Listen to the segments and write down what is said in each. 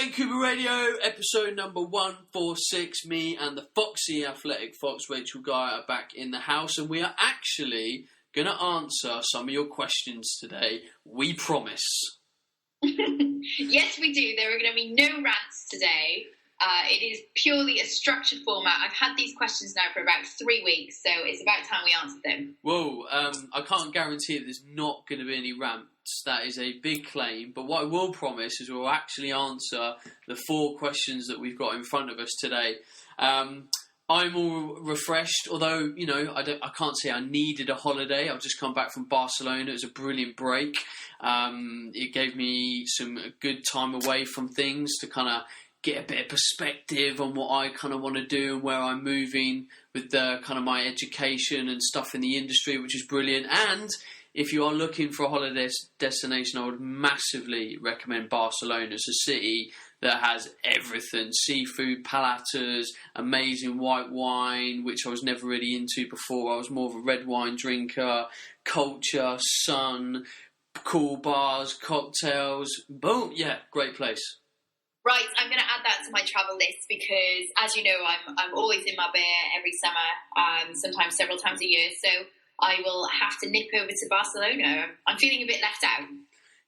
Vancouver Radio, episode number 146. Me and the Foxy Athletic Fox, Rachel Guy, are back in the house, and we are actually going to answer some of your questions today. We promise. Yes, we do. There are going to be no rants today. It is purely a structured format. I've had these questions now for about 3 weeks, so it's about time we answered them. Whoa, I can't guarantee that there's not going to be any rants. That is a big claim. But what I will promise is we'll actually answer the 4 questions that we've got in front of us today. I'm all refreshed, although, you know, I can't say I needed a holiday. I've just come back from Barcelona. It was a brilliant break. It gave me some good time away from things to kind of get a bit of perspective on what I kind of want to do and where I'm moving with the kind of my education and stuff in the industry, which is brilliant. And if you are looking for a holiday destination, I would massively recommend Barcelona. It's a city that has everything: seafood, platters, amazing white wine, which I was never really into before. I was more of a red wine drinker, culture, sun, cool bars, cocktails. Boom, yeah, great place. Right, I'm going to add that to my travel list because, as you know, I'm always in Marbella every summer, sometimes several times a year. So I will have to nip over to Barcelona. I'm feeling a bit left out.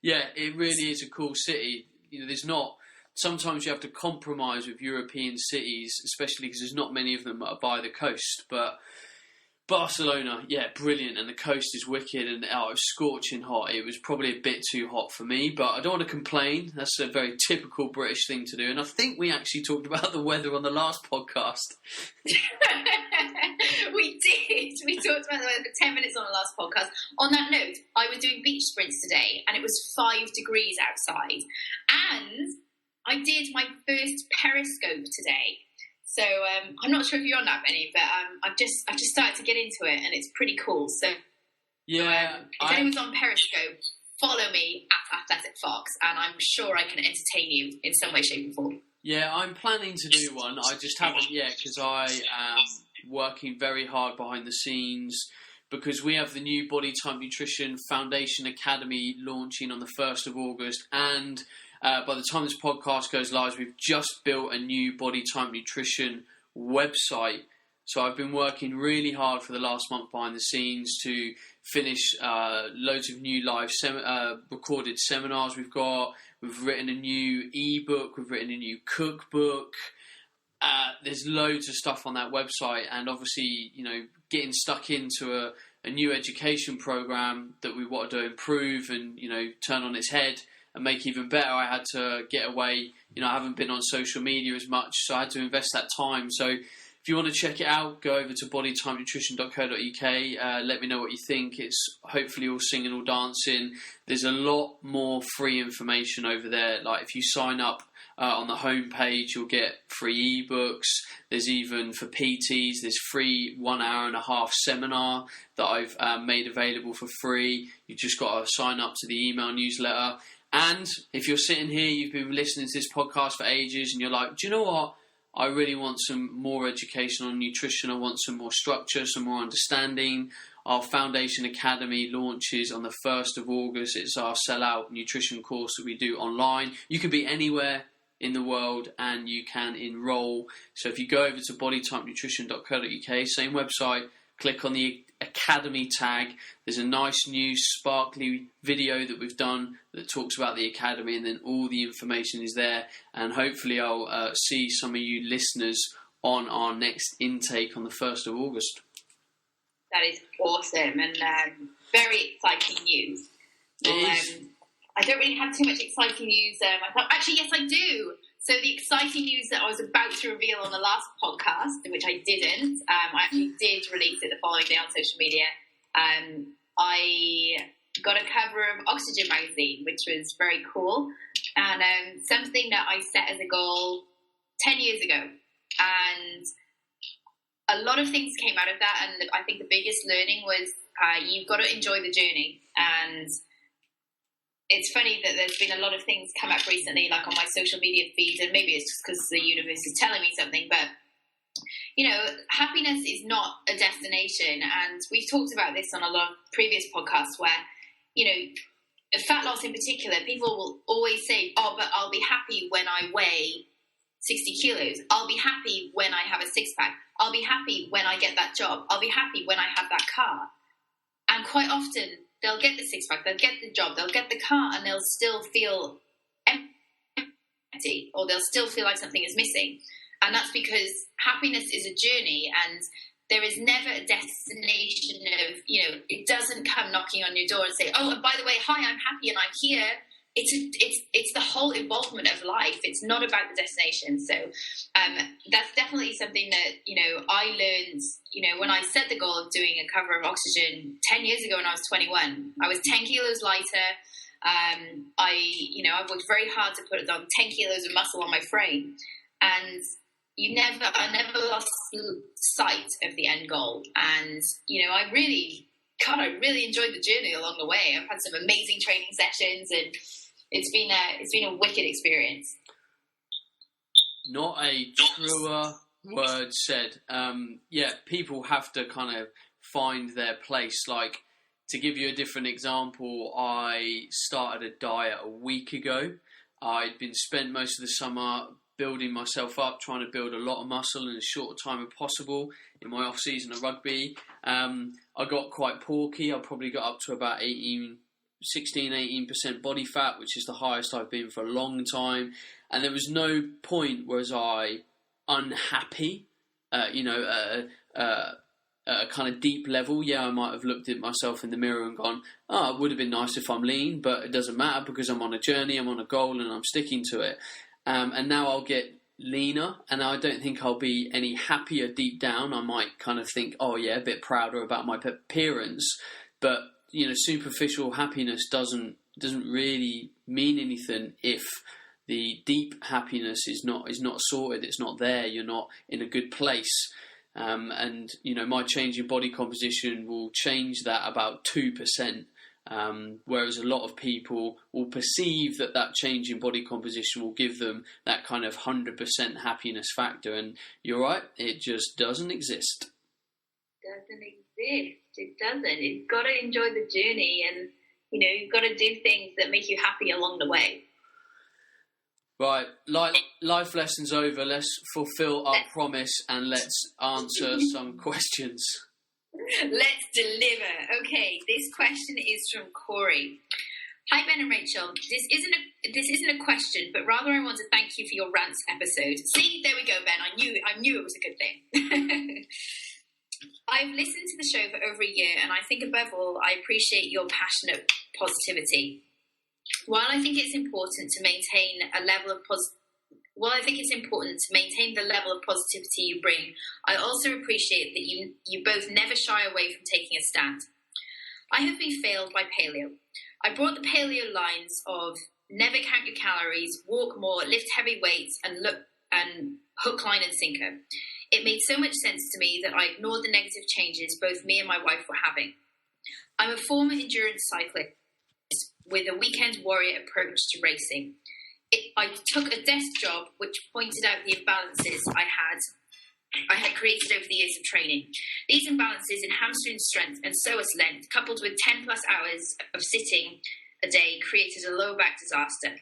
Yeah, it really is a cool city. You know, there's not. Sometimes you have to compromise with European cities, especially because there's not many of them that are by the coast. But Barcelona, yeah, brilliant, and the coast is wicked, and it was scorching hot. It was probably a bit too hot for me, but I don't want to complain. That's a very typical British thing to do, and I think we actually talked about the weather on the last podcast. We did. We talked about the weather for 10 minutes on the last podcast. On that note, I was doing beach sprints today, and it was 5 degrees outside, and I did my first periscope today. So I'm not sure if you're on that many, but I've just started to get into it, and it's pretty cool. So yeah, if anyone's on Periscope, follow me at Athletic Fox, and I'm sure I can entertain you in some way, shape, or form. Yeah, I'm planning to do one. I just haven't yet because I am working very hard behind the scenes, because we have the new Body Type Nutrition Foundation Academy launching on the 1st of August, and by the time this podcast goes live, we've just built a new Body Type Nutrition website. So I've been working really hard for the last month behind the scenes to finish loads of new live recorded seminars we've got. We've written a new ebook. We've written a new cookbook. There's loads of stuff on that website, and obviously, you know, getting stuck into a new education program that we want to improve and, you know, turn on its head and make even better. I had to get away. You know, I haven't been on social media as much, so I had to invest that time. So if you want to check it out, go over to bodytypenutrition.co.uk. Let me know what you think. It's hopefully all singing, all dancing. There's a lot more free information over there. Like if you sign up on the homepage, you'll get free ebooks. There's even for PTs, there's free 1 hour and a half seminar that I've made available for free. You just got to sign up to the email newsletter. And if you're sitting here, you've been listening to this podcast for ages, and you're like, do you know what? I really want some more education on nutrition. I want some more structure, some more understanding. Our Foundation Academy launches on the 1st of August. It's our sellout nutrition course that we do online. You can be anywhere in the world and you can enroll. So if you go over to bodytypenutrition.co.uk, same website, click on the Academy tag. There's a nice new sparkly video that we've done that talks about the Academy, and then all the information is there, and hopefully I'll see some of you listeners on our next intake on the 1st of August. That is awesome, and very exciting news. I don't really have too much exciting news. I thought, actually, yes, I do. So the exciting news that I was about to reveal on the last podcast, which I didn't, I actually did release it the following day on social media. I got a cover of Oxygen magazine, which was very cool, and something that I set as a goal 10 years ago. And a lot of things came out of that, and I think the biggest learning was you've got to enjoy the journey. And it's funny that there's been a lot of things come up recently, like on my social media feeds, and maybe it's just because the universe is telling me something, but, you know, happiness is not a destination. And we've talked about this on a lot of previous podcasts where, you know, fat loss in particular, people will always say, oh, but I'll be happy when I weigh 60 kilos. I'll be happy when I have a six pack. I'll be happy when I get that job. I'll be happy when I have that car. And quite often they'll get the six pack, they'll get the job, they'll get the car, and they'll still feel empty, or they'll still feel like something is missing. And that's because happiness is a journey, and there is never a destination of, it doesn't come knocking on your door and say, oh, and by the way, hi, I'm happy and I'm here. It's the whole involvement of life. It's not about the destination. So that's definitely something that, I learned, when I set the goal of doing a cover of Oxygen 10 years ago when I was 21. I was 10 kilos lighter. I worked very hard to put on 10 kilos of muscle on my frame. And I never lost sight of the end goal. And, I really enjoyed the journey along the way. I've had some amazing training sessions, and it's been a wicked experience. Not a truer word said. People have to kind of find their place. Like, to give you a different example, I started a diet a week ago. I'd been spent most of the summer building myself up, trying to build a lot of muscle in as short a time as possible in my off-season of rugby. I got quite porky. I probably got up to about 18% body fat, which is the highest I've been for a long time. And there was no point was I unhappy, at a kind of deep level. Yeah, I might have looked at myself in the mirror and gone, oh, it would have been nice if I'm lean, but it doesn't matter because I'm on a journey, I'm on a goal, and I'm sticking to it. And now I'll get leaner, and I don't think I'll be any happier deep down. I might kind of think, oh yeah, a bit prouder about my appearance, but superficial happiness doesn't really mean anything if the deep happiness is not sorted. It's not there. You're not in a good place. And my change in body composition will change that about 2%. Whereas a lot of people will perceive that change in body composition will give them that kind of 100% happiness factor, and you're right, it just doesn't exist. It doesn't. You've got to enjoy the journey, and you've got to do things that make you happy along the way. Right, life lessons over. Let's fulfill our promise and let's answer some questions. Let's deliver. Okay, this question is from Corey. Hi Ben and Rachel. This isn't a question, but rather I want to thank you for your rants episode. See, there we go, Ben. I knew it was a good thing. I've listened to the show for over a year, and I think above all, I appreciate your passionate positivity. While I think it's important to maintain the level of positivity you bring, I also appreciate that you both never shy away from taking a stand. I have been failed by Paleo. I brought the Paleo lines of never count your calories, walk more, lift heavy weights, and hook, line, and sinker. It made so much sense to me that I ignored the negative changes both me and my wife were having. I'm a former endurance cyclist with a weekend warrior approach to racing. I took a desk job which pointed out the imbalances I had created over the years of training. These imbalances in hamstring strength and psoas length, coupled with 10 plus hours of sitting a day, created a lower back disaster.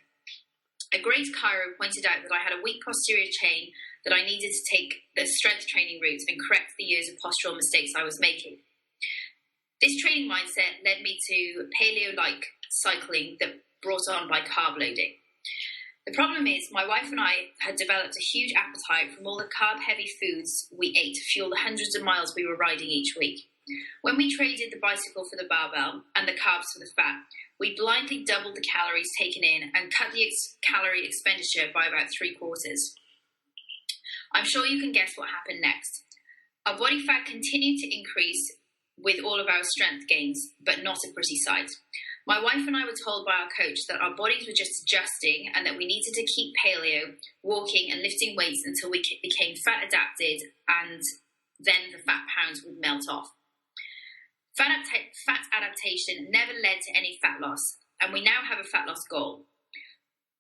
A great chiro pointed out that I had a weak posterior chain, that I needed to take the strength training route and correct the years of postural mistakes I was making. This training mindset led me to paleo-like cycling that brought on by carb loading. The problem is, my wife and I had developed a huge appetite from all the carb-heavy foods we ate to fuel the hundreds of miles we were riding each week. When we traded the bicycle for the barbell and the carbs for the fat, we blindly doubled the calories taken in and cut the calorie expenditure by about 3/4. I'm sure you can guess what happened next. Our body fat continued to increase with all of our strength gains, but not a pretty sight. My wife and I were told by our coach that our bodies were just adjusting and that we needed to keep paleo, walking and lifting weights until we became fat adapted, and then the fat pounds would melt off. Fat adaptation never led to any fat loss, and we now have a fat loss goal.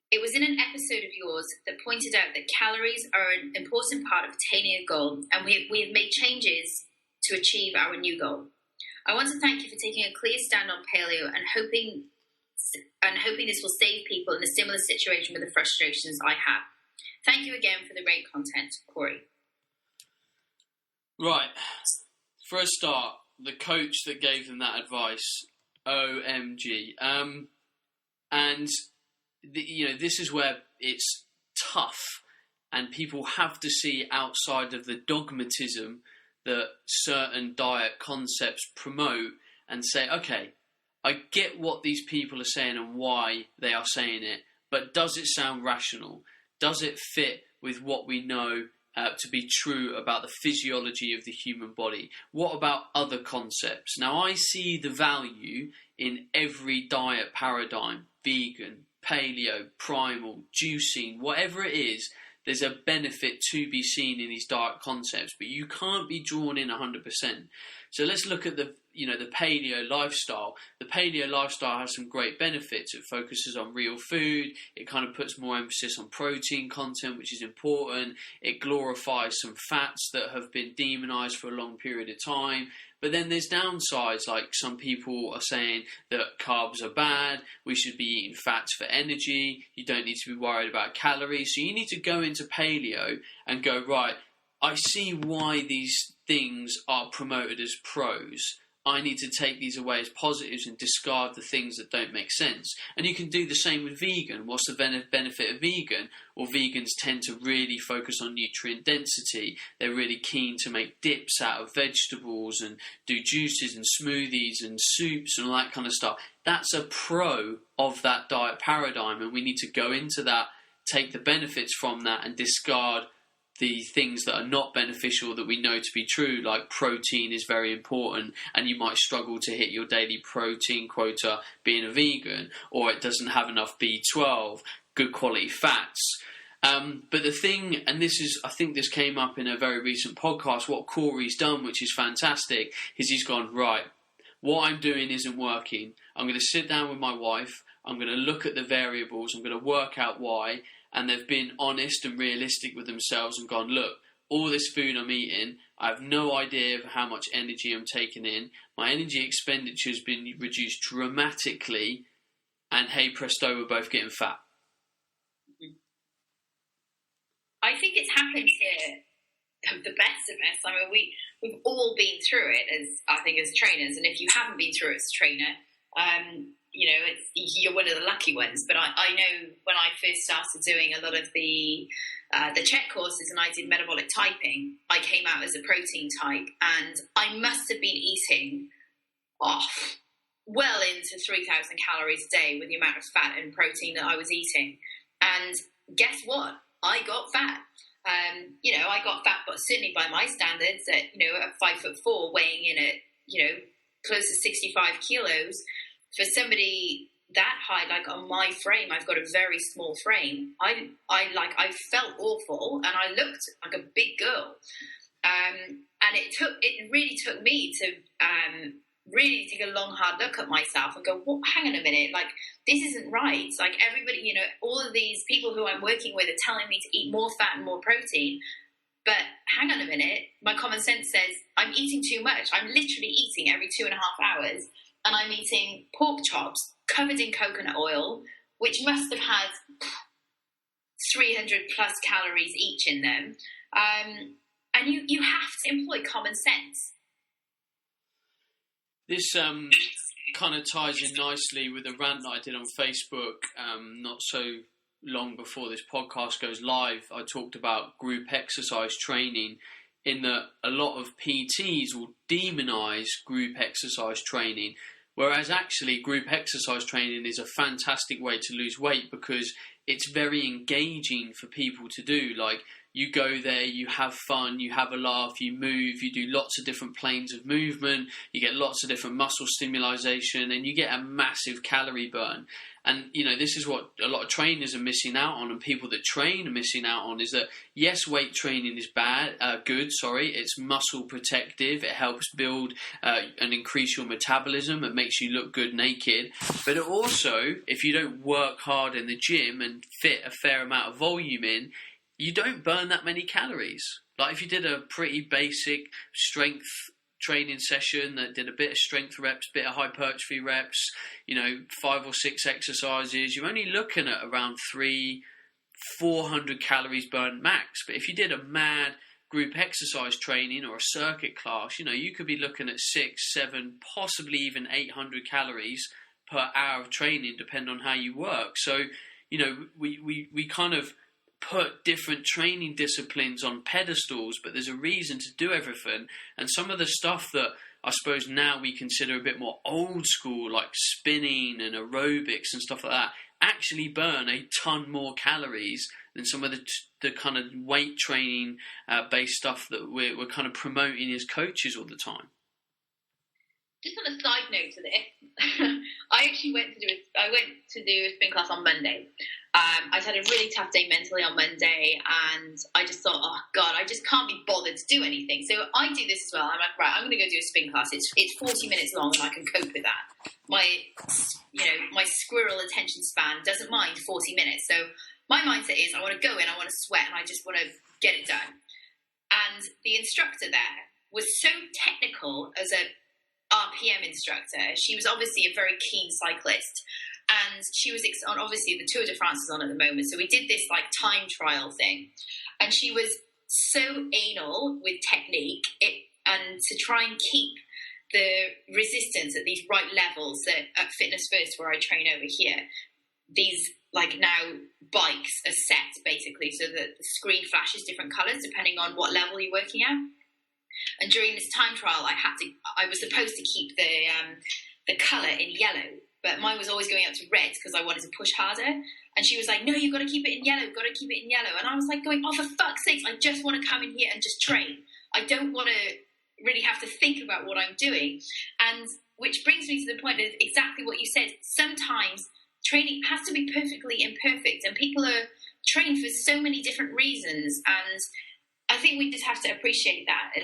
It was in an episode of yours that pointed out that calories are an important part of attaining a goal, and we have made changes to achieve our new goal. I want to thank you for taking a clear stand on paleo and and hoping this will save people in a similar situation with the frustrations I have. Thank you again for the great content, Corey. Right. For a start, the coach that gave them that advice, OMG. And this is where it's tough, and people have to see outside of the dogmatism that certain diet concepts promote and say, okay, I get what these people are saying and why they are saying it, but does it sound rational? Does it fit with what we know to be true about the physiology of the human body? What about other concepts? Now, I see the value in every diet paradigm, vegan, paleo, primal, juicing, whatever it is. There's a benefit to be seen in these diet concepts, but you can't be drawn in 100%. So let's look at the paleo lifestyle. The paleo lifestyle has some great benefits. It focuses on real food. It kind of puts more emphasis on protein content, which is important. It glorifies some fats that have been demonized for a long period of time. But then there's downsides, like some people are saying that carbs are bad, we should be eating fats for energy, you don't need to be worried about calories. So you need to go into paleo and go, right, I see why these things are promoted as pros. I need to take these away as positives and discard the things that don't make sense. And you can do the same with vegan. What's the benefit of vegan? Well, vegans tend to really focus on nutrient density. They're really keen to make dips out of vegetables and do juices and smoothies and soups and all that kind of stuff. That's a pro of that diet paradigm, and we need to go into that, take the benefits from that, and discard the things that are not beneficial that we know to be true, like protein is very important, and you might struggle to hit your daily protein quota being a vegan, or it doesn't have enough B12, good quality fats. But the thing, and this is, I think this came up in a very recent podcast, what Corey's done, which is fantastic, is he's gone, right, what I'm doing isn't working. I'm going to sit down with my wife, I'm going to look at the variables, I'm going to work out why, and they've been honest and realistic with themselves and gone, look, all this food I'm eating, I have no idea of how much energy I'm taking in. My energy expenditure has been reduced dramatically, and hey presto, we're both getting fat. I think it's happened to the best of us. I mean, we've all been through it as trainers, and if you haven't been through it as a trainer, you're one of the lucky ones. But I know when I first started doing a lot of the check courses and I did metabolic typing, I came out as a protein type, and I must have been eating well into 3,000 calories a day with the amount of fat and protein that I was eating. And guess what? I got fat. I got fat, but certainly by my standards, at 5'4", weighing in at close to 65 kilos. For somebody that high, like on my frame, I've got a very small frame. I felt awful, and I looked like a big girl. And it really took me to really take a long, hard look at myself and go, well, hang on a minute, like this isn't right. Like everybody, all of these people who I'm working with are telling me to eat more fat and more protein. But hang on a minute, my common sense says I'm eating too much. I'm literally eating every 2.5 hours. And I'm eating pork chops covered in coconut oil, which must have had 300 plus calories each in them. And you have to employ common sense. This kind of ties in nicely with a rant that I did on Facebook not so long before this podcast goes live. I talked about group exercise training, in that a lot of PTs will demonize group exercise training. Whereas actually group exercise training is a fantastic way to lose weight because it's very engaging for people to do. Like, you go there, you have fun, you have a laugh, you move, you do lots of different planes of movement, you get lots of different muscle stimulation, and you get a massive calorie burn. And, this is what a lot of trainers are missing out on, and people that train are missing out on, is that, yes, weight training is good, it's muscle protective, it helps build and increase your metabolism, it makes you look good naked, but it also, if you don't work hard in the gym and fit a fair amount of volume in, you don't burn that many calories. Like if you did a pretty basic strength training session that did a bit of strength reps, bit of hypertrophy reps, 5 or 6 exercises, you're only looking at around 400 calories burned max. But if you did a mad group exercise training or a circuit class, you could be looking at 6, 7, possibly even 800 calories per hour of training, depending on how you work. So, we kind of put different training disciplines on pedestals, but there's a reason to do everything. And some of the stuff that I suppose now we consider a bit more old school, like spinning and aerobics and stuff like that, actually burn a ton more calories than some of the kind of weight training based stuff that we're kind of promoting as coaches all the time. Just on a side note to this, I actually went to do a spin class on Monday. I had a really tough day mentally on Monday, and I just thought, oh God, I just can't be bothered to do anything. So I do this as well. I'm like, right, I'm going to go do a spin class. It's 40 minutes long, and I can cope with that. My squirrel attention span doesn't mind 40 minutes. So my mindset is, I want to go in, I want to sweat, and I just want to get it done. And the instructor there was so technical as a RPM instructor. She was obviously a very keen cyclist. And she was obviously the Tour de France is on at the moment, so we did this like time trial thing, and she was so anal with technique and to try and keep the resistance at these right levels. That at Fitness First, where I train over here, these like now bikes are set basically so that the screen flashes different colours depending on what level you're working at. And during this time trial, I was supposed to keep the colour in yellow. But mine was always going up to red because I wanted to push harder. And she was like, no, you've got to keep it in yellow, got to keep it in yellow. And I was like going, oh, for fuck's sakes, I just want to come in here and just train. I don't want to really have to think about what I'm doing. And which brings me to the point of exactly what you said. Sometimes training has to be perfectly imperfect. And people are trained for so many different reasons. And I think we just have to appreciate that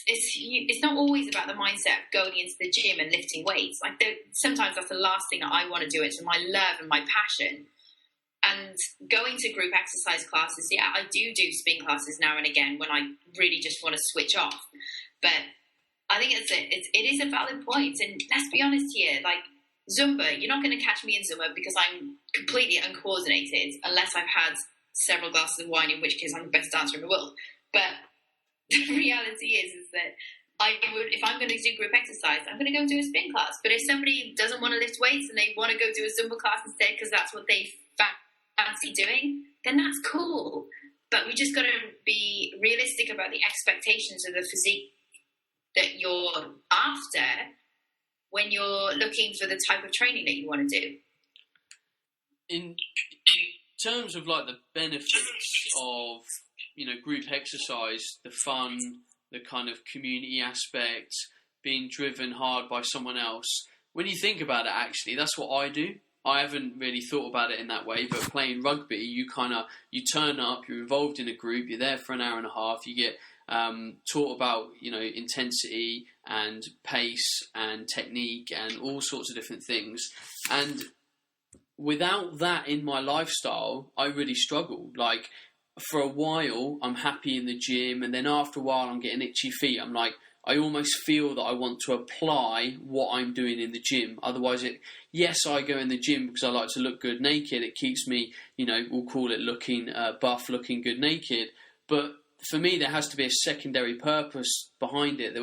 it's not always about the mindset of going into the gym and lifting weights. Like sometimes that's the last thing that I want to do. It's my love and my passion. And going to group exercise classes, yeah, I do spin classes now and again when I really just want to switch off. But I think it is a valid point. And let's be honest here, like Zumba, you're not going to catch me in Zumba because I'm completely uncoordinated unless I've had several glasses of wine, in which case I'm the best dancer in the world. But the reality is that if I'm going to do group exercise, I'm going to go and do a spin class. But if somebody doesn't want to lift weights and they want to go do a Zumba class instead because that's what they fancy doing, then that's cool. But we just got to be realistic about the expectations of the physique that you're after when you're looking for the type of training that you want to do. In terms of like the benefits of group exercise, the fun, the kind of community aspect, being driven hard by someone else. When you think about it, actually, that's what I do. I haven't really thought about it in that way, but playing rugby, you turn up, you're involved in a group, you're there for an hour and a half, you get taught about, intensity and pace and technique and all sorts of different things. And without that in my lifestyle, I really struggle. Like, for a while, I'm happy in the gym, and then after a while, I'm getting itchy feet. I'm like, I almost feel that I want to apply what I'm doing in the gym. Otherwise, yes, I go in the gym because I like to look good naked. It keeps me, we'll call it looking buff, looking good naked. But for me, there has to be a secondary purpose behind it.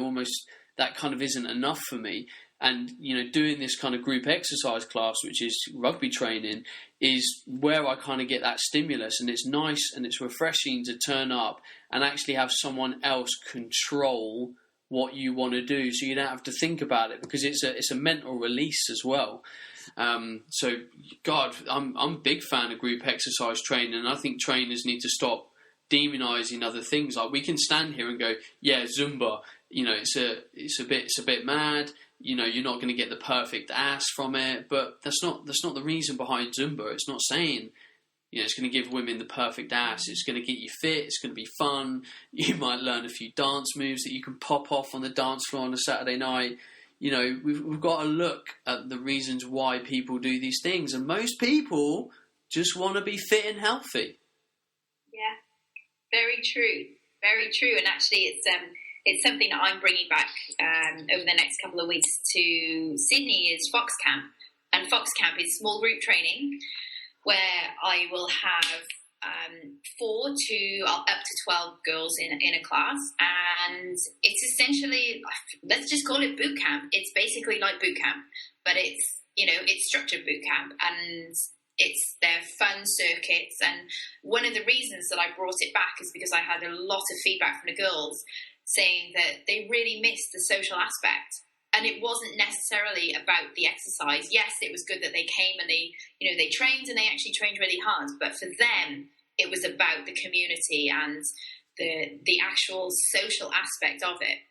That kind of isn't enough for me. And, doing this kind of group exercise class, which is rugby training, is where I kind of get that stimulus. And it's nice and it's refreshing to turn up and actually have someone else control what you want to do, so you don't have to think about it, because it's a mental release as well. So, God, I'm a big fan of group exercise training, and I think trainers need to stop demonizing other things. Like, we can stand here and go, yeah, Zumba, it's a bit mad. You're not going to get the perfect ass from it, but that's not the reason behind Zumba. It's not saying, it's going to give women the perfect ass. It's going to get you fit. It's going to be fun. You might learn a few dance moves that you can pop off on the dance floor on a Saturday night. We've got to look at the reasons why people do these things, and most people just want to be fit and healthy. Yeah, very true, very true. And actually, it's it's something that I'm bringing back over the next couple of weeks to Sydney is Fox Camp. And Fox Camp is small group training where I will have 4 to up to 12 girls in a class, and it's essentially, let's just call it boot camp. It's basically like boot camp, but it's structured boot camp, and they're fun circuits. And one of the reasons that I brought it back is because I had a lot of feedback from the girls saying that they really missed the social aspect. And it wasn't necessarily about the exercise. Yes, it was good that they came and they trained, and they actually trained really hard. But for them, it was about the community and the actual social aspect of it.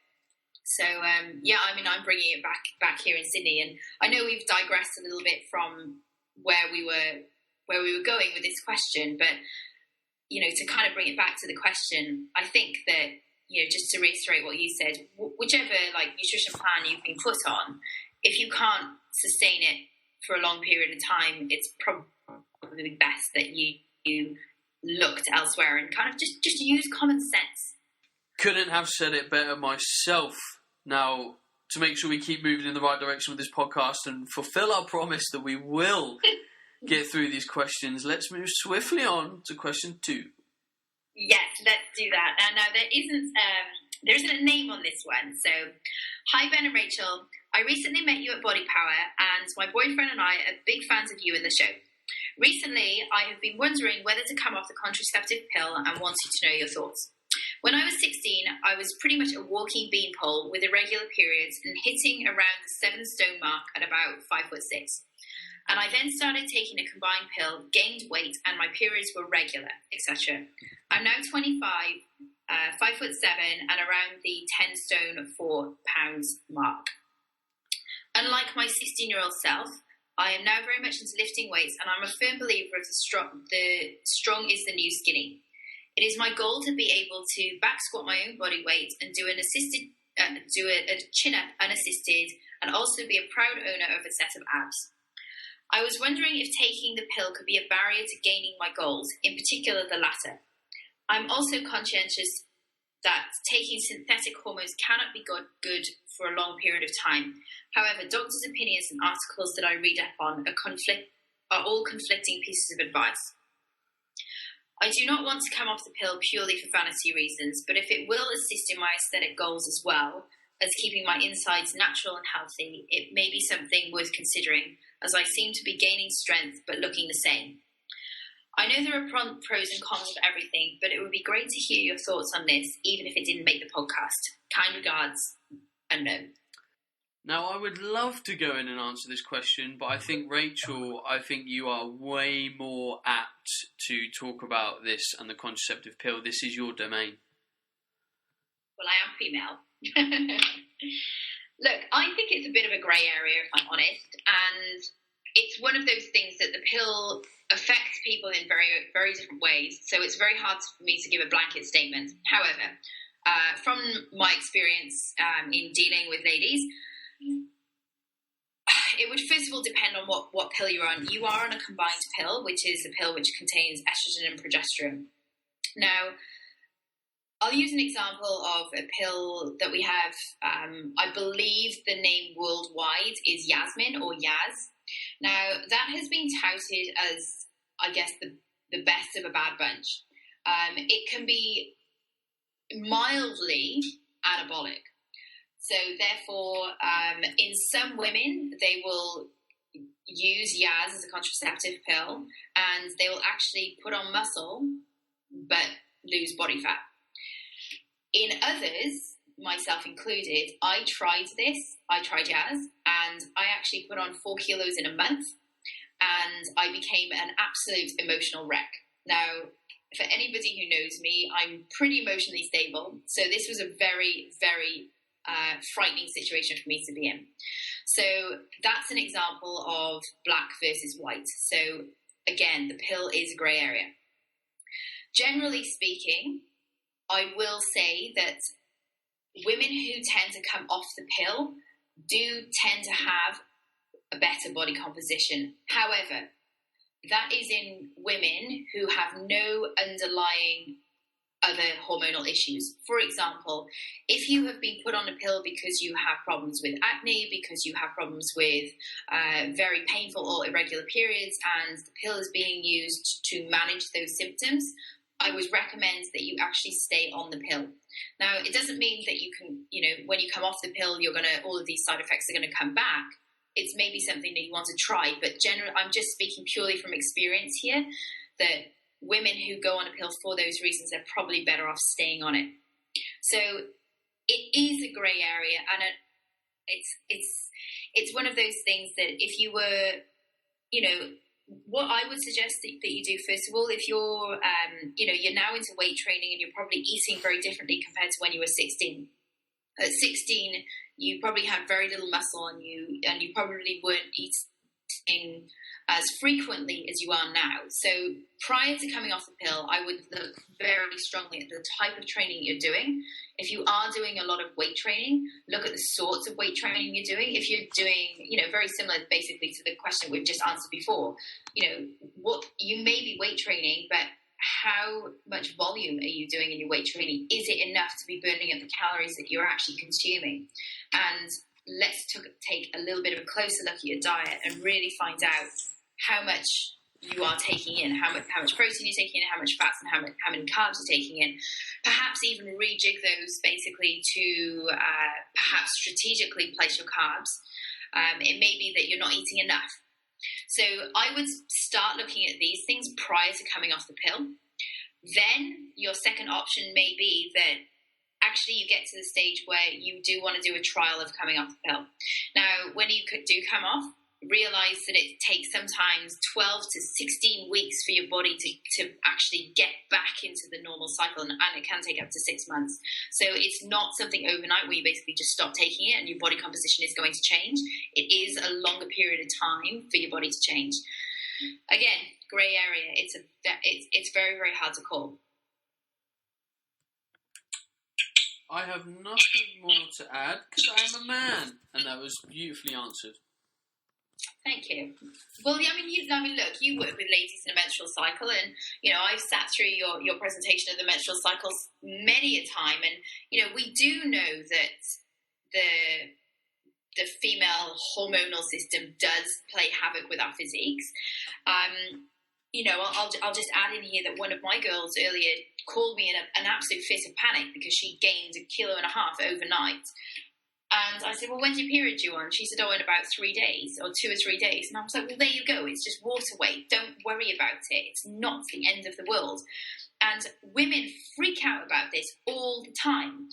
So I'm bringing it back here in Sydney, and I know we've digressed a little bit from where we were going with this question, but to kind of bring it back to the question, I think that, just to reiterate what you said, whichever nutrition plan you've been put on, if you can't sustain it for a long period of time, it's probably best that you looked elsewhere and kind of just use common sense. Couldn't have said it better myself. Now, to make sure we keep moving in the right direction with this podcast and fulfill our promise that we will get through these questions, let's move swiftly on to question 2. Yes, let's do that. And now there isn't a name on this one. So, hi Ben and Rachel. I recently met you at Body Power, and my boyfriend and I are big fans of you and the show. Recently, I have been wondering whether to come off the contraceptive pill and wanted to know your thoughts. When I was 16, I was pretty much a walking beanpole with irregular periods and hitting around the 7 stone mark at about 5'6". And I then started taking a combined pill, gained weight, and my periods were regular, etc. I'm now 25, 5'7", and around the 10 stone 4 pounds mark. Unlike my 16-year-old self, I am now very much into lifting weights, and I'm a firm believer of the strong is the new skinny. It is my goal to be able to back squat my own body weight and do a chin up unassisted, and also be a proud owner of a set of abs. I was wondering if taking the pill could be a barrier to gaining my goals, in particular the latter. I'm also conscientious that taking synthetic hormones cannot be good for a long period of time. However, doctors' opinions and articles that I read up on are all conflicting pieces of advice. I do not want to come off the pill purely for vanity reasons, but if it will assist in my aesthetic goals as well as keeping my insides natural and healthy, it may be something worth considering, as I seem to be gaining strength but looking the same. I know there are pros and cons of everything, but it would be great to hear your thoughts on this, even if it didn't make the podcast. Kind regards, Unknown. Now, I would love to go in and answer this question, but I think, Rachel, you are way more apt to talk about this and the contraceptive pill. This is your domain. Well, I am female. Look, I think it's a bit of a grey area, if I'm honest, and it's one of those things that the pill affects people in very, very different ways, so it's very hard for me to give a blanket statement. However, from my experience in dealing with ladies, it would first of all depend on what pill you're on. You are on a combined pill, which is a pill which contains estrogen and progesterone. Now, I'll use an example of a pill that we have. I believe the name worldwide is Yasmin or Yaz. Now, that has been touted as, I guess, the best of a bad bunch. It can be mildly anabolic. So therefore, in some women, they will use Yaz as a contraceptive pill, and they will actually put on muscle, but lose body fat. In others, myself included, I tried Yaz, and I actually put on 4 kilos in a month, and I became an absolute emotional wreck. Now, for anybody who knows me, I'm pretty emotionally stable, so this was a very, very frightening situation for me to be in. So that's an example of black versus white. So again, the pill is a grey area. Generally speaking, I will say that women who tend to come off the pill do tend to have a better body composition. However, that is in women who have no underlying other hormonal issues. For example, if you have been put on a pill because you have problems with acne, because you have problems with very painful or irregular periods, and the pill is being used to manage those symptoms, I would recommend that you actually stay on the pill. Now, it doesn't mean that you can, when you come off the pill, all of these side effects are going to come back. It's maybe something that you want to try, but generally, I'm just speaking purely from experience here, that women who go on a pill for those reasons are probably better off staying on it. So it is a grey area, and it's one of those things that if you were, what I would suggest that you do, first of all, if you're, you're now into weight training and you're probably eating very differently compared to when you were 16. At 16, you probably had very little muscle on you, and you probably weren't eating as frequently as you are now. So prior to coming off the pill, I would look very strongly at the type of training you're doing. If you are doing a lot of weight training, look at the sorts of weight training you're doing. If you're doing, very similar basically to the question we've just answered before, what you may be weight training, but how much volume are you doing in your weight training? Is it enough to be burning up the calories that you're actually consuming? And let's take a little bit of a closer look at your diet and really find out how much you are taking in, how much protein you're taking in, how much fats, and how many carbs you're taking in. Perhaps even rejig those basically to perhaps strategically place your carbs. It may be that you're not eating enough. So I would start looking at these things prior to coming off the pill. Then your second option may be that actually you get to the stage where you do want to do a trial of coming off the pill. Now, when you do come off, realize that it takes sometimes 12 to 16 weeks for your body to actually get back into the normal cycle, and it can take up to 6 months. So it's not something overnight where you basically just stop taking it and your body composition is going to change. It is a longer period of time for your body to change. Again, grey area. It's very, very hard to call. I have nothing more to add because I am a man, and that was beautifully answered. Thank you. Well, look, you work with ladies in a menstrual cycle, and I've sat through your presentation of the menstrual cycles many a time, and we do know that the female hormonal system does play havoc with our physiques. I'll just add in here that one of my girls earlier called me in an absolute fit of panic because she gained 1.5 kilos overnight. And I said, well, when's your period due on? She said, in about 3 days or 2 or 3 days. And I was like, well, there you go. It's just water weight. Don't worry about it. It's not the end of the world. And women freak out about this all the time.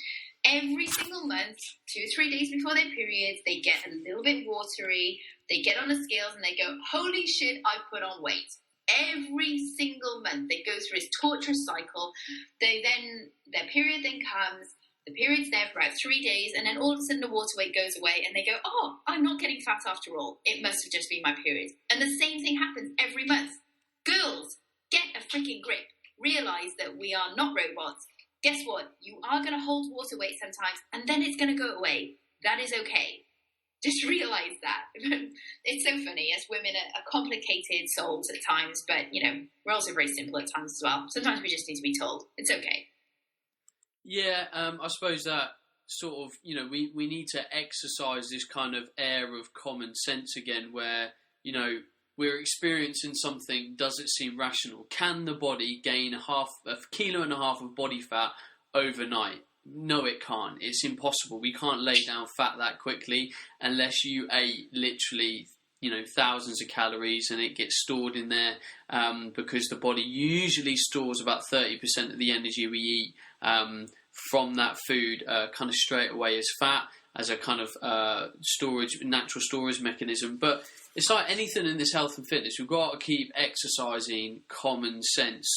Every single month, 2 or 3 days before their periods, they get a little bit watery. They get on the scales and they go, holy shit, I've put on weight. Every single month they go through this torturous cycle. Their period then comes. The period's there for about 3 days, and then all of a sudden the water weight goes away, and they go, oh, I'm not getting fat after all. It must have just been my period. And the same thing happens every month. Girls, get a freaking grip. Realize that we are not robots. Guess what? You are going to hold water weight sometimes, and then it's going to go away. That is okay. Just realize that. It's so funny. As women are complicated souls at times, but, we're also very simple at times as well. Sometimes we just need to be told. It's okay. Yeah, I suppose that sort of, we need to exercise this kind of air of common sense again where, we're experiencing something, does it seem rational? Can the body gain 1.5 kilos of body fat overnight? No, it can't. It's impossible. We can't lay down fat that quickly unless you ate literally thousands of calories and it gets stored in there because the body usually stores about 30% of the energy we eat from that food kind of straight away as fat, as a kind of natural storage mechanism. But it's like anything in this health and fitness, we've got to keep exercising common sense.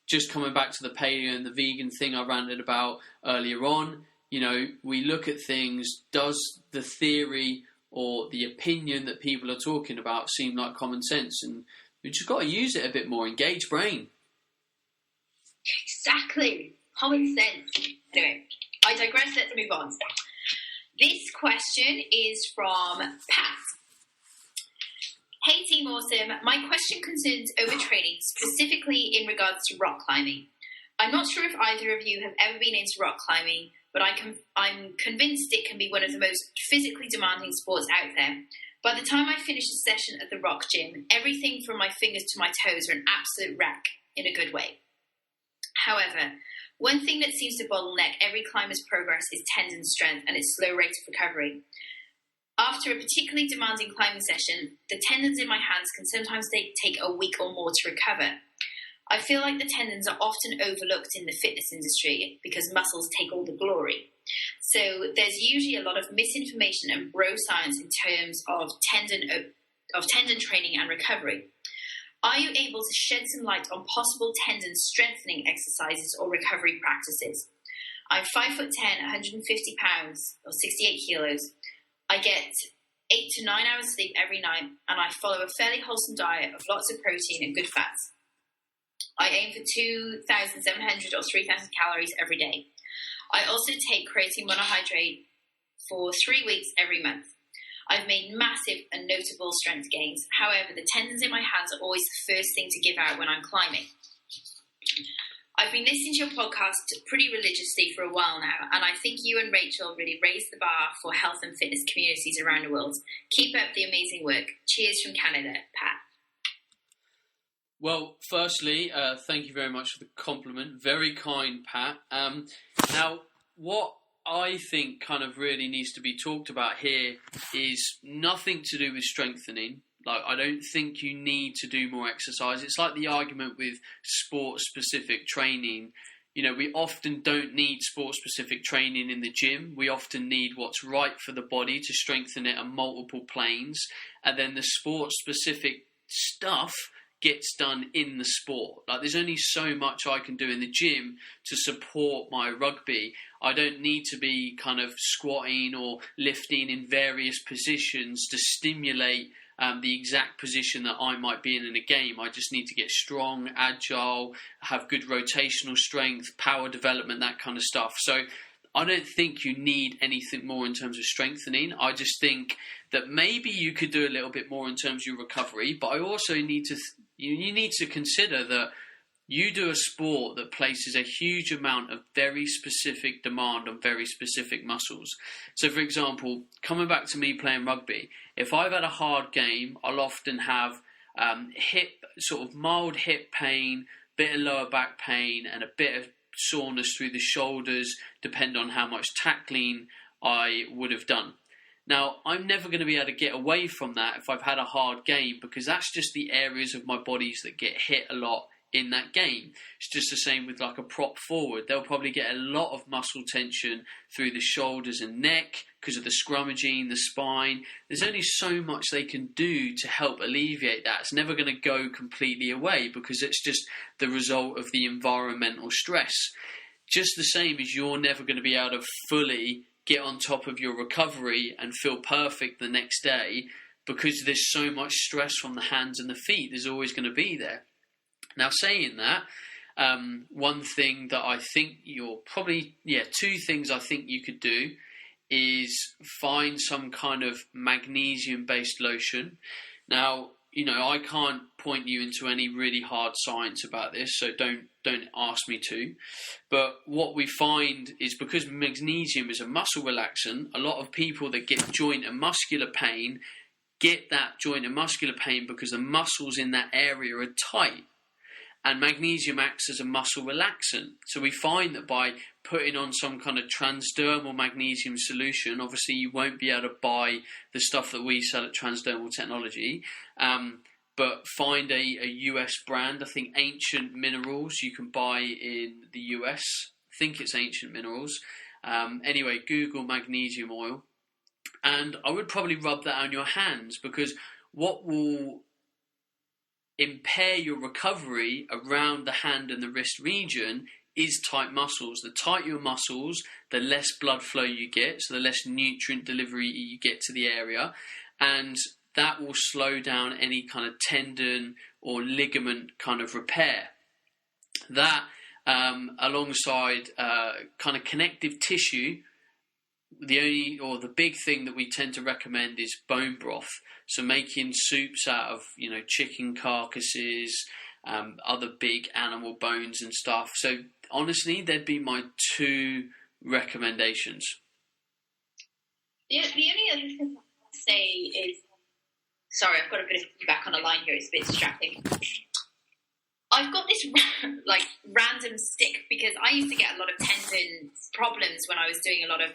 Just coming back to the paleo and the vegan thing I ranted about earlier on, we look at things, does the theory or the opinion that people are talking about seem like common sense? And we just got to use it a bit more, engage brain. Exactly. Common sense. Anyway, I digress. Let's move on. This question is from Pat. Hey Team Awesome, my question concerns overtraining, specifically in regards to rock climbing. I'm not sure if either of you have ever been into rock climbing, but I'm convinced it can be one of the most physically demanding sports out there. By the time I finish a session at the rock gym, everything from my fingers to my toes are an absolute wreck in a good way. However, one thing that seems to bottleneck every climber's progress is tendon strength and its slow rate of recovery. After a particularly demanding climbing session, the tendons in my hands can sometimes take a week or more to recover. I feel like the tendons are often overlooked in the fitness industry because muscles take all the glory. So there's usually a lot of misinformation and bro science in terms of tendon training and recovery. Are you able to shed some light on possible tendon strengthening exercises or recovery practices? I'm 5'10", 150 pounds or 68 kilos. I get 8 to 9 hours sleep every night, and I follow a fairly wholesome diet of lots of protein and good fats. I aim for 2,700 or 3,000 calories every day. I also take creatine monohydrate for 3 weeks every month. I've made massive and notable strength gains. However, the tendons in my hands are always the first thing to give out when I'm climbing. I've been listening to your podcast pretty religiously for a while now, and I think you and Rachel really raised the bar for health and fitness communities around the world. Keep up the amazing work. Cheers from Canada, Pat. Well, firstly, thank you very much for the compliment. Very kind, Pat. Now, what I think kind of really needs to be talked about here is nothing to do with strengthening. Like, I don't think you need to do more exercise. It's like the argument with sport-specific training. You know, we often don't need sport-specific training in the gym. We often need what's right for the body to strengthen it on multiple planes. And then the sport-specific stuff gets done in the sport. Like, there's only so much I can do in the gym to support my rugby. I don't need to be kind of squatting or lifting in various positions to stimulate the exact position that I might be in a game. I just need to get strong, agile, have good rotational strength, power development, that kind of stuff. So I don't think you need anything more in terms of strengthening. I just think that maybe you could do a little bit more in terms of your recovery, but I also need to you need to consider that you do a sport that places a huge amount of very specific demand on very specific muscles. So, for example, coming back to me playing rugby, if I've had a hard game, I'll often have mild hip pain, bit of lower back pain, and a bit of soreness through the shoulders, depending on how much tackling I would have done. Now, I'm never going to be able to get away from that if I've had a hard game, because that's just the areas of my bodies that get hit a lot in that game. It's just the same with like a prop forward. They'll probably get a lot of muscle tension through the shoulders and neck because of the scrummaging, the spine. There's only so much they can do to help alleviate that. It's never going to go completely away because it's just the result of the environmental stress. Just the same as you're never going to be able to fully get on top of your recovery and feel perfect the next day because there's so much stress from the hands and the feet. There's always going to be there. Now, saying that, one thing that I think two things I think you could do is find some kind of magnesium-based lotion. Now, you know, I can't point you into any really hard science about this, so don't ask me to. But what we find is because magnesium is a muscle relaxant, a lot of people that get joint and muscular pain get that joint and muscular pain because the muscles in that area are tight. And magnesium acts as a muscle relaxant. So we find that by putting on some kind of transdermal magnesium solution, obviously you won't be able to buy the stuff that we sell at Transdermal Technology, but find a US brand. I think Ancient Minerals you can buy in the US. I think it's Ancient Minerals. Anyway, Google magnesium oil. And I would probably rub that on your hands, because what will impair your recovery around the hand and the wrist region is tight muscles. The tighter your muscles, the less blood flow you get, so the less nutrient delivery you get to the area, and that will slow down any kind of tendon or ligament kind of repair. That, alongside kind of connective tissue, the big thing that we tend to recommend is bone broth. So making soups out of, chicken carcasses, other big animal bones and stuff. So honestly, they'd be my 2 recommendations. The only other thing I'll say is, sorry, I've got a bit of feedback on the line here. It's a bit distracting. I've got this random stick because I used to get a lot of tendon problems when I was doing a lot of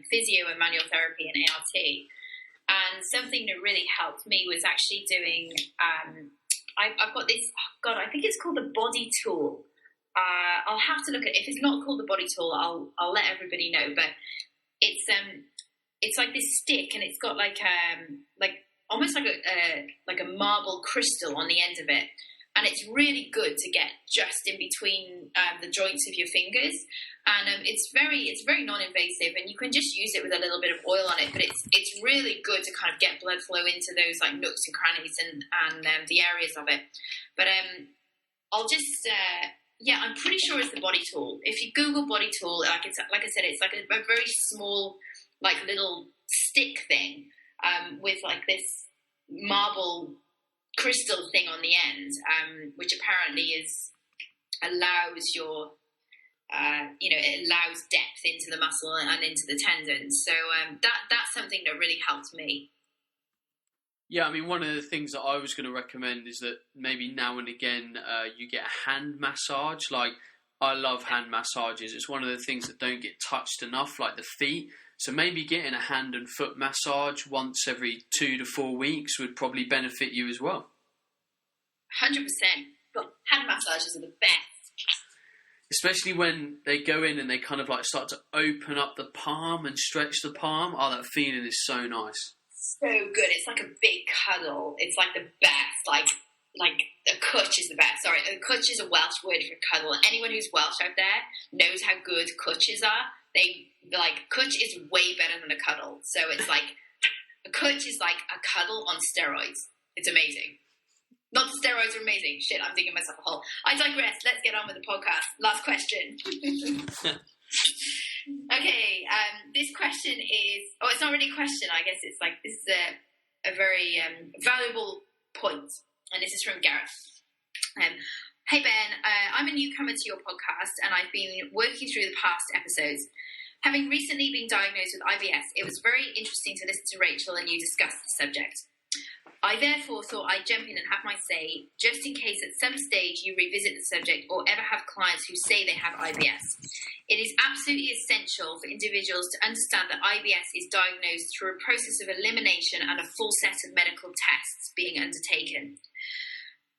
physio and manual therapy and ART. And something that really helped me was actually doing, I've got this, I think it's called the body tool. I'll have to look at it. If it's not called the body tool, I'll let everybody know. But it's like this stick, and it's got almost like a marble crystal on the end of it. And it's really good to get just in between the joints of your fingers, and it's very non-invasive, and you can just use it with a little bit of oil on it. But it's really good to kind of get blood flow into those like nooks and crannies and the areas of it. But I'll just I'm pretty sure it's the body tool. If you Google body tool, like I said, it's like a very small like little stick thing with like this marble crystal thing on the end, which apparently allows your it allows depth into the muscle and into the tendons. So that's something that really helped me. Yeah, I mean, one of the things that I was going to recommend is that maybe now and again you get a hand massage. Like, I love hand massages. It's one of the things that don't get touched enough, like the feet. So maybe getting a hand and foot massage once every 2 to 4 weeks would probably benefit you as well. 100%. But hand massages are the best. Especially when they go in and they kind of like start to open up the palm and stretch the palm. Oh, that feeling is so nice. So good. It's like a big cuddle. It's like the best. Like a cwtch is the best. Sorry, a cwtch is a Welsh word for cuddle. Anyone who's Welsh out there knows how good cwtches are. Cwtch is way better than a cuddle. So it's like, a cwtch is like a cuddle on steroids. It's amazing. Not the steroids are amazing. Shit, I'm digging myself a hole. I digress. Let's get on with the podcast. Last question. Okay, this question is... Oh, it's not really a question. I guess it's like, this is a very valuable point. And this is from Gareth. Hey, Ben. I'm a newcomer to your podcast, and I've been working through the past episodes. Having recently been diagnosed with IBS, it was very interesting to listen to Rachel and you discuss the subject. I therefore thought I'd jump in and have my say, just in case at some stage you revisit the subject or ever have clients who say they have IBS. It is absolutely essential for individuals to understand that IBS is diagnosed through a process of elimination and a full set of medical tests being undertaken.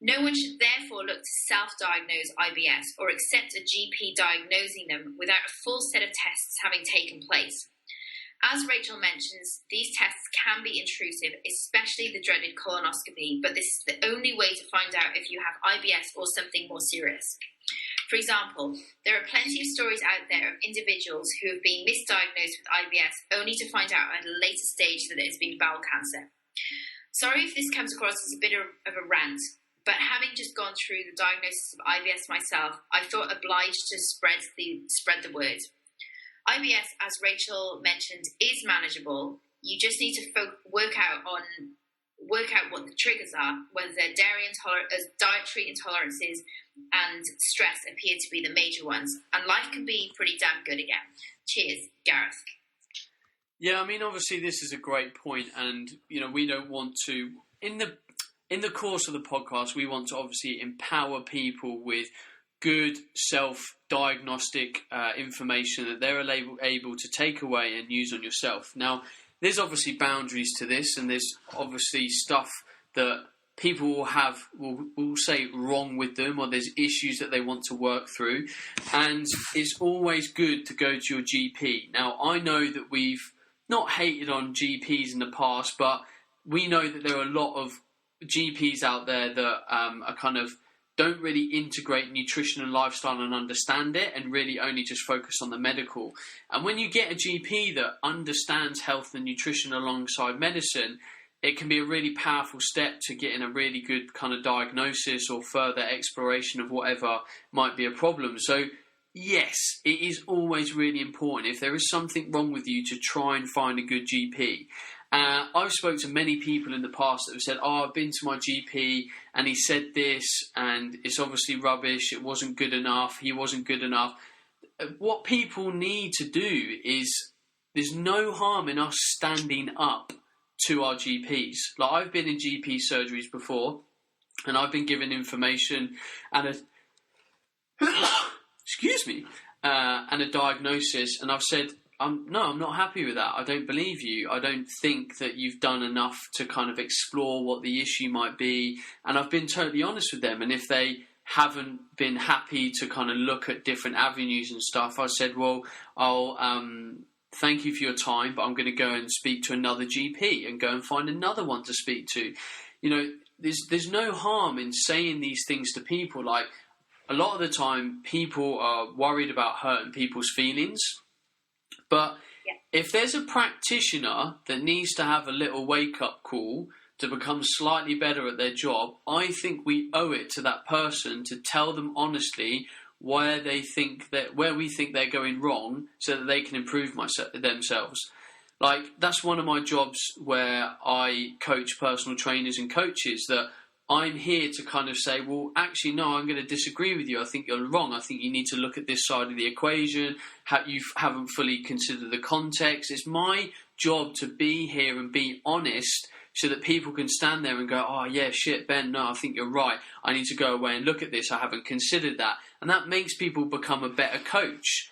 No one should therefore look to self-diagnose IBS or accept a GP diagnosing them without a full set of tests having taken place. As Rachel mentions, these tests can be intrusive, especially the dreaded colonoscopy, but this is the only way to find out if you have IBS or something more serious. For example, there are plenty of stories out there of individuals who have been misdiagnosed with IBS only to find out at a later stage that it has been bowel cancer. Sorry if this comes across as a bit of a rant, but having just gone through the diagnosis of IBS myself, I felt obliged to spread the word. IBS, as Rachel mentioned, is manageable. You just need to work out what the triggers are, whether they're dietary intolerances and stress appear to be the major ones. And life can be pretty damn good again. Cheers, Gareth. Yeah, I mean, obviously this is a great point, and we don't want to in the course of the podcast, we want to obviously empower people with good self-diagnostic information that they're able to take away and use on yourself. Now, there's obviously boundaries to this, and there's obviously stuff that people will say wrong with them, or there's issues that they want to work through, and it's always good to go to your GP. Now, I know that we've not hated on GPs in the past, but we know that there are a lot of GPs out there that are kind of don't really integrate nutrition and lifestyle and understand it, and really only just focus on the medical. And when you get a GP that understands health and nutrition alongside medicine, it can be a really powerful step to getting a really good kind of diagnosis or further exploration of whatever might be a problem. So yes, it is always really important, if there is something wrong with you, to try and find a good GP. I've spoken to many people in the past that have said, oh, I've been to my GP and he said this and it's obviously rubbish, it wasn't good enough, he wasn't good enough. What people need to do is, there's no harm in us standing up to our GPs. Like, I've been in GP surgeries before and I've been given information and and a diagnosis, and I've said, I'm not happy with that. I don't believe you. I don't think that you've done enough to kind of explore what the issue might be. And I've been totally honest with them. And if they haven't been happy to kind of look at different avenues and stuff, I said, well, I'll thank you for your time, but I'm going to go and speak to another GP and go and find another one to speak to. You know, there's no harm in saying these things to people. Like, a lot of the time, people are worried about hurting people's feelings. But if there's a practitioner that needs to have a little wake-up call to become slightly better at their job, I think we owe it to that person to tell them honestly where we think they're going wrong, so that they can improve themselves. Like, that's one of my jobs where I coach personal trainers and coaches, that I'm here to kind of say, well, actually, no, I'm going to disagree with you. I think you're wrong. I think you need to look at this side of the equation. You haven't fully considered the context. It's my job to be here and be honest, so that people can stand there and go, oh, yeah, shit, Ben, no, I think you're right. I need to go away and look at this. I haven't considered that. And that makes people become a better coach.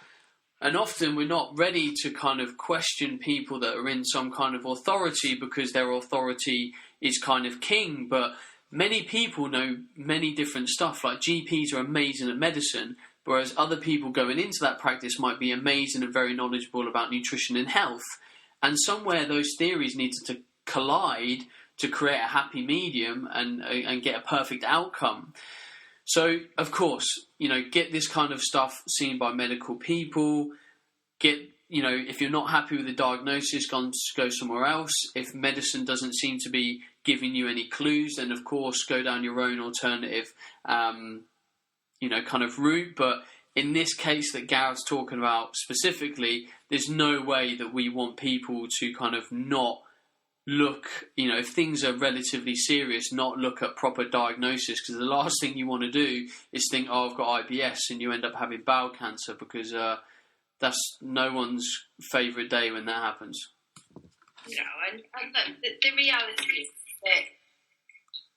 And often we're not ready to kind of question people that are in some kind of authority, because their authority is kind of king. But many people know many different stuff. Like, GPs are amazing at medicine, whereas other people going into that practice might be amazing and very knowledgeable about nutrition and health. And somewhere those theories need to collide to create a happy medium and get a perfect outcome. So, of course, you know, get this kind of stuff seen by medical people. If you're not happy with the diagnosis, go somewhere else. If medicine doesn't seem to be giving you any clues, then of course go down your own alternative, kind of route. But in this case that Gareth's talking about specifically, there's no way that we want people to kind of not look, if things are relatively serious, not look at proper diagnosis, because the last thing you want to do is think, oh, I've got IBS, and you end up having bowel cancer, because that's no one's favourite day when that happens. And look, the reality is that,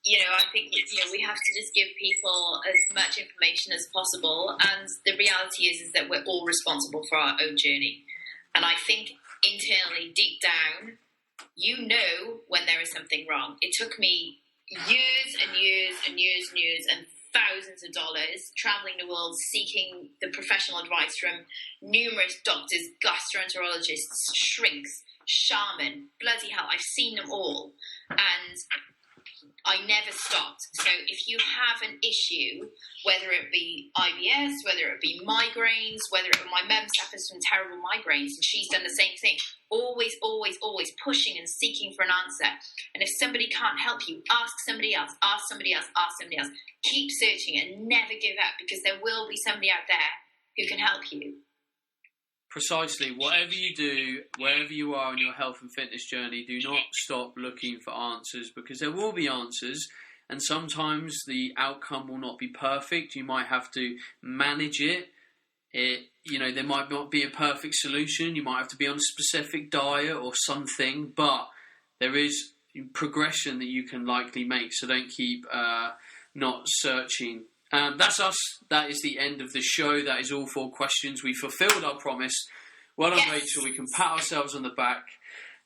I think, we have to just give people as much information as possible, and the reality is that we're all responsible for our own journey. And I think internally, deep down, when there is something wrong. It took me years and years and years and years and thousands of dollars traveling the world seeking the professional advice from numerous doctors, gastroenterologists, shrinks, shaman, bloody hell, I've seen them all. And I never stopped. So if you have an issue, whether it be IBS, whether it be migraines, my mum suffers from terrible migraines, and she's done the same thing. Always, always, always pushing and seeking for an answer. And if somebody can't help you, ask somebody else, ask somebody else, ask somebody else. Keep searching and never give up, because there will be somebody out there who can help you. Precisely. Whatever you do, wherever you are in your health and fitness journey, do not stop looking for answers, because there will be answers, and sometimes the outcome will not be perfect. You might have to manage it. There might not be a perfect solution. You might have to be on a specific diet or something, but there is progression that you can likely make, so don't keep not searching. That's us. That is the end of the show. That is all 4 questions. We fulfilled our promise. Well done, yes. Rachel. We can pat ourselves on the back.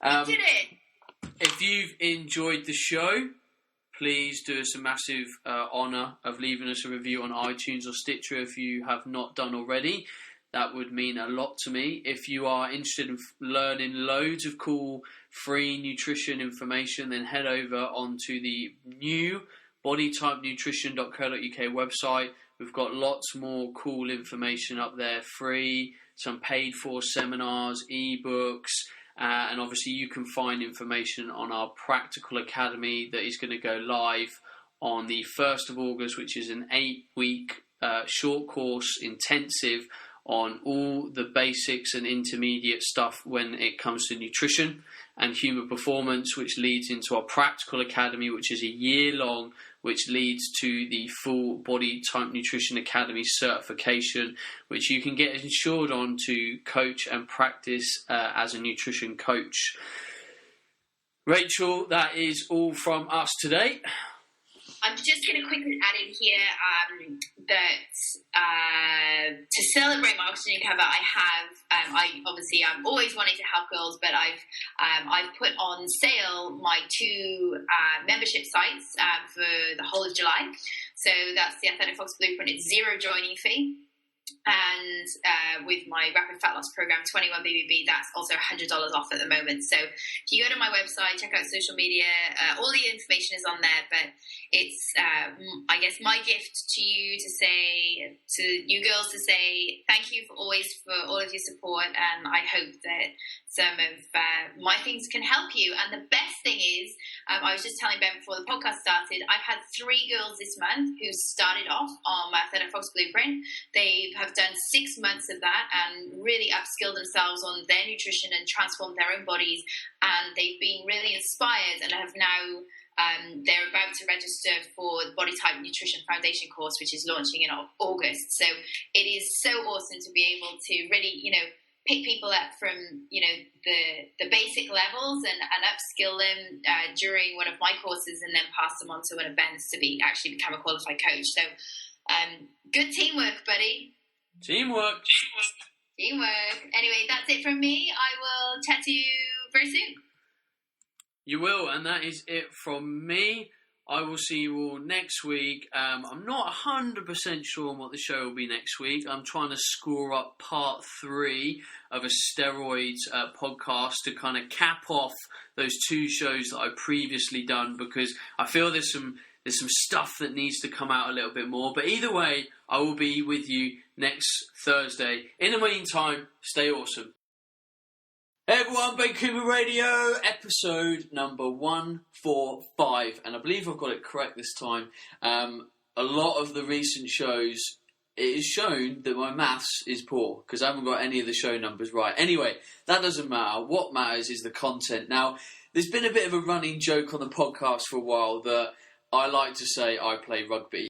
We did it. If you've enjoyed the show, please do us a massive honour of leaving us a review on iTunes or Stitcher if you have not done already. That would mean a lot to me. If you are interested in learning loads of cool free nutrition information, then head over onto the new bodytypenutrition.co.uk website. We've got lots more cool information up there, free, some paid for seminars, ebooks, and obviously you can find information on our Practical Academy that is going to go live on the 1st of August, which is an 8-week short course intensive on all the basics and intermediate stuff when it comes to nutrition and human performance, which leads into our Practical Academy, which is a year long, which leads to the full Body Type Nutrition Academy certification, which you can get insured on to coach and practice as a nutrition coach. Rachel, that is all from us today. I'm just going to quickly add in here that to celebrate my oxygen cover, I'm always wanting to help girls, but I've put on sale my 2 membership sites for the whole of July. So that's the Athletic Fox Blueprint. It's 0 joining fee. And with my Rapid Fat Loss Program, 21BBB, that's also $100 off at the moment. So if you go to my website, check out social media, all the information is on there. But it's, I guess, my gift to you to you girls to say thank you for all of your support. And I hope that some of my things can help you. And the best thing is, I was just telling Ben before the podcast started, I've had 3 girls this month who started off on my Athletic Fox Blueprint. They have done 6 months of that and really upskilled themselves on their nutrition and transformed their own bodies. And they've been really inspired and have now, they're about to register for the Body Type Nutrition Foundation course, which is launching in August. So it is so awesome to be able to really, pick people up from, the basic levels and upskill them during one of my courses and then pass them on to one of Ben's to actually become a qualified coach. So good teamwork, buddy. Teamwork. Anyway, that's it from me. I will chat to you very soon. You will, and that is it from me. I will see you all next week. I'm not 100% sure on what the show will be next week. I'm trying to score up part 3 of a steroids podcast to kind of cap off those 2 shows that I previously done, because I feel there's some stuff that needs to come out a little bit more. But either way, I will be with you next Thursday. In the meantime, stay awesome. Hey everyone, Vancouver Radio, episode number 145, and I believe I've got it correct this time. A lot of the recent shows, it is shown that my maths is poor, because I haven't got any of the show numbers right. Anyway, that doesn't matter. What matters is the content. Now, there's been a bit of a running joke on the podcast for a while that I like to say I play rugby.